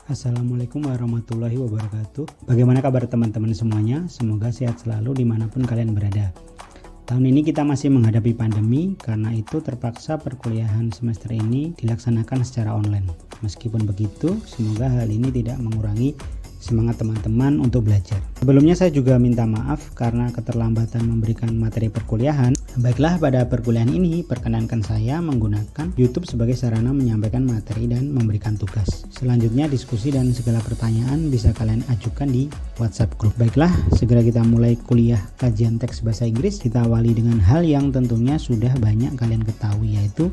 Assalamualaikum warahmatullahi wabarakatuh. Bagaimana kabar teman-teman semuanya? Semoga sehat selalu dimanapun kalian berada. Tahun ini kita masih menghadapi pandemi, karena itu terpaksa perkuliahan semester ini dilaksanakan secara online. Meskipun begitu, semoga hal ini tidak mengurangi semangat teman-teman untuk belajar. Sebelumnya saya juga minta maaf karena keterlambatan memberikan materi perkuliahan. Baiklah, pada perkuliahan ini perkenankan saya menggunakan YouTube sebagai sarana menyampaikan materi dan memberikan tugas. Selanjutnya diskusi dan segala pertanyaan bisa kalian ajukan di WhatsApp group. Baiklah, segera kita mulai kuliah kajian teks bahasa Inggris. Kita awali dengan hal yang tentunya sudah banyak kalian ketahui, yaitu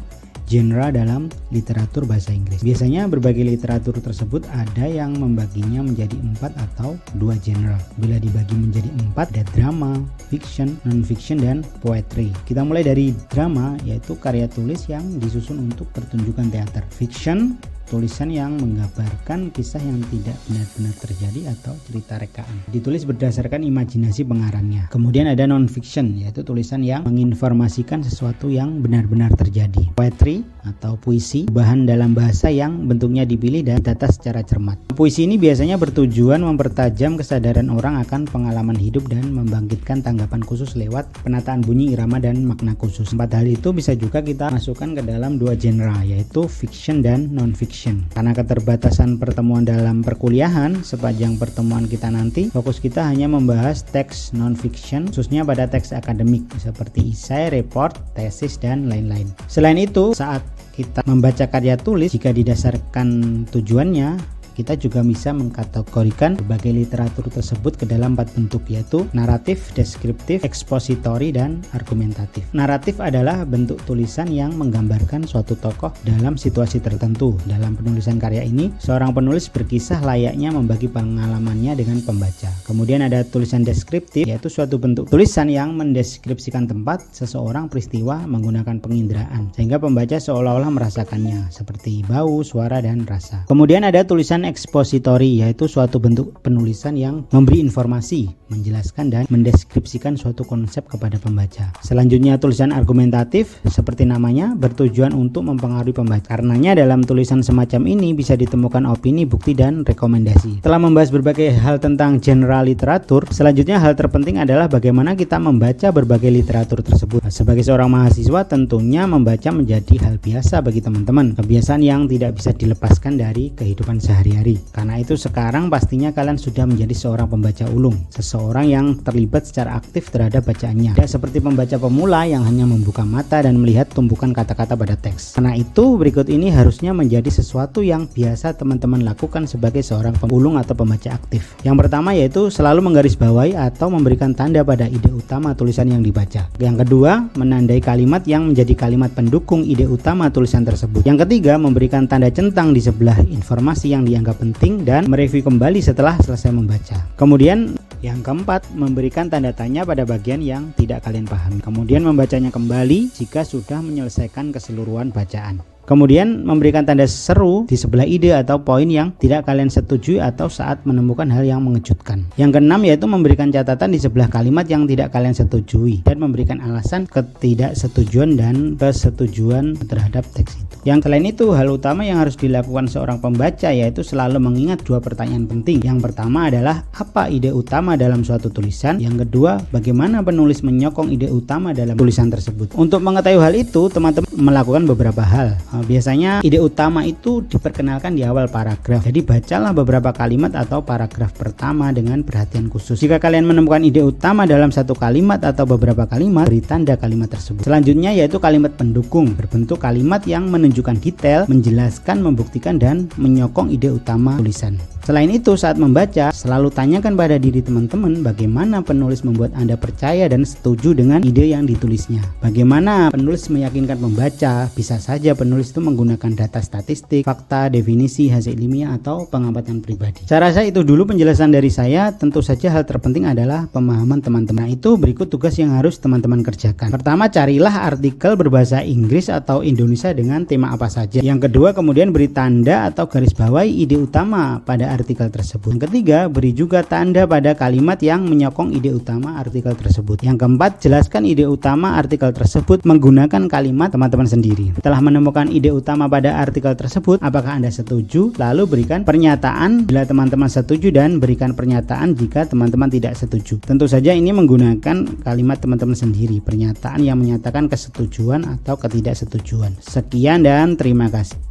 genre dalam literatur bahasa Inggris. Biasanya berbagai literatur tersebut ada yang membaginya menjadi 4 atau 2 genre. Bila dibagi menjadi 4, ada drama, fiction, non-fiction, dan poetry. Kita mulai dari drama, yaitu karya tulis yang disusun untuk pertunjukan teater. Fiction, tulisan yang menggambarkan kisah yang tidak benar-benar terjadi atau cerita rekaan. Ditulis berdasarkan imajinasi pengarangnya. Kemudian ada non-fiction, yaitu tulisan yang menginformasikan sesuatu yang benar-benar terjadi. Poetry atau puisi, bahan dalam bahasa yang bentuknya dipilih dan ditata secara cermat. Puisi ini biasanya bertujuan mempertajam kesadaran orang akan pengalaman hidup dan membangkitkan tanggapan khusus lewat penataan bunyi, irama, dan makna khusus. 4 hal itu bisa juga kita masukkan ke dalam 2 genre, yaitu fiction dan non-fiction. Karena keterbatasan pertemuan dalam perkuliahan, sepanjang pertemuan kita nanti fokus kita hanya membahas teks non-fiction, khususnya pada teks akademik seperti esai, report, tesis, dan lain-lain. Selain itu, saat kita membaca karya tulis, jika didasarkan tujuannya, kita juga bisa mengkategorikan berbagai literatur tersebut ke dalam 4 bentuk, yaitu naratif, deskriptif, ekspositori, dan argumentatif. Naratif adalah bentuk tulisan yang menggambarkan suatu tokoh dalam situasi tertentu. Dalam penulisan karya ini, seorang penulis berkisah layaknya membagi pengalamannya dengan pembaca. Kemudian ada tulisan deskriptif, yaitu suatu bentuk tulisan yang mendeskripsikan tempat, seseorang, peristiwa menggunakan penginderaan, sehingga pembaca seolah-olah merasakannya, seperti bau, suara, dan rasa. Kemudian ada tulisan ekspositori, yaitu suatu bentuk penulisan yang memberi informasi, menjelaskan, dan mendeskripsikan suatu konsep kepada pembaca. Selanjutnya tulisan argumentatif, seperti namanya, bertujuan untuk mempengaruhi pembaca. Karenanya dalam tulisan semacam ini bisa ditemukan opini, bukti, dan rekomendasi. Setelah membahas berbagai hal tentang genre literatur, selanjutnya hal terpenting adalah bagaimana kita membaca berbagai literatur tersebut. Sebagai seorang mahasiswa, tentunya membaca menjadi hal biasa bagi teman-teman, kebiasaan yang tidak bisa dilepaskan dari kehidupan sehari-hari. Karena itu sekarang pastinya kalian sudah menjadi seorang pembaca ulung, seseorang yang terlibat secara aktif terhadap bacaannya, tidak seperti pembaca pemula yang hanya membuka mata dan melihat tumpukan kata-kata pada teks. Karena itu berikut ini harusnya menjadi sesuatu yang biasa teman-teman lakukan sebagai seorang pemulung atau pembaca aktif. Yang pertama yaitu selalu menggarisbawahi atau memberikan tanda pada ide utama tulisan yang dibaca. Yang kedua, menandai kalimat yang menjadi kalimat pendukung ide utama tulisan tersebut. Yang ketiga, memberikan tanda centang di sebelah informasi yang dianggap penting dan mereview kembali setelah selesai membaca. Kemudian yang keempat, memberikan tanda tanya pada bagian yang tidak kalian pahami. Kemudian membacanya kembali jika sudah menyelesaikan keseluruhan bacaan. Kemudian memberikan tanda seru di sebelah ide atau poin yang tidak kalian setujui atau saat menemukan hal yang mengejutkan. Yang keenam yaitu memberikan catatan di sebelah kalimat yang tidak kalian setujui dan memberikan alasan ketidaksetujuan dan kesetujuan terhadap teks itu. Yang selain itu, hal utama yang harus dilakukan seorang pembaca yaitu selalu mengingat 2 pertanyaan penting. Yang pertama adalah apa ide utama dalam suatu tulisan. Yang kedua, bagaimana penulis menyokong ide utama dalam tulisan tersebut. Untuk mengetahui hal itu, teman-teman melakukan beberapa hal. Biasanya ide utama itu diperkenalkan di awal paragraf. Jadi bacalah beberapa kalimat atau paragraf pertama dengan perhatian khusus. Jika kalian menemukan ide utama dalam satu kalimat atau beberapa kalimat, beri tanda kalimat tersebut. Selanjutnya yaitu kalimat pendukung, berbentuk kalimat yang menunjukkan detail, menjelaskan, membuktikan, dan menyokong ide utama tulisan. Selain itu, saat membaca, selalu tanyakan pada diri teman-teman bagaimana penulis membuat Anda percaya dan setuju dengan ide yang ditulisnya. Bagaimana penulis meyakinkan pembaca. Bisa saja penulis itu menggunakan data statistik, fakta, definisi, hasil ilmiah, atau pengamatan pribadi. Saya rasa itu dulu penjelasan dari saya. Tentu saja hal terpenting adalah pemahaman teman-teman. Nah, itu berikut tugas yang harus teman-teman kerjakan. Pertama, carilah artikel berbahasa Inggris atau Indonesia dengan tema apa saja. Yang kedua, kemudian beri tanda atau garis bawahi ide utama pada artikel tersebut. Yang ketiga, beri juga tanda pada kalimat yang menyokong ide utama artikel tersebut. Yang keempat, jelaskan ide utama artikel tersebut menggunakan kalimat teman-teman sendiri. Setelah menemukan ide utama pada artikel tersebut. Apakah Anda setuju? Lalu berikan pernyataan bila teman-teman setuju dan berikan pernyataan jika teman-teman tidak setuju. Tentu saja ini menggunakan kalimat teman-teman sendiri, pernyataan yang menyatakan kesetujuan atau ketidaksetujuan. Sekian dan terima kasih.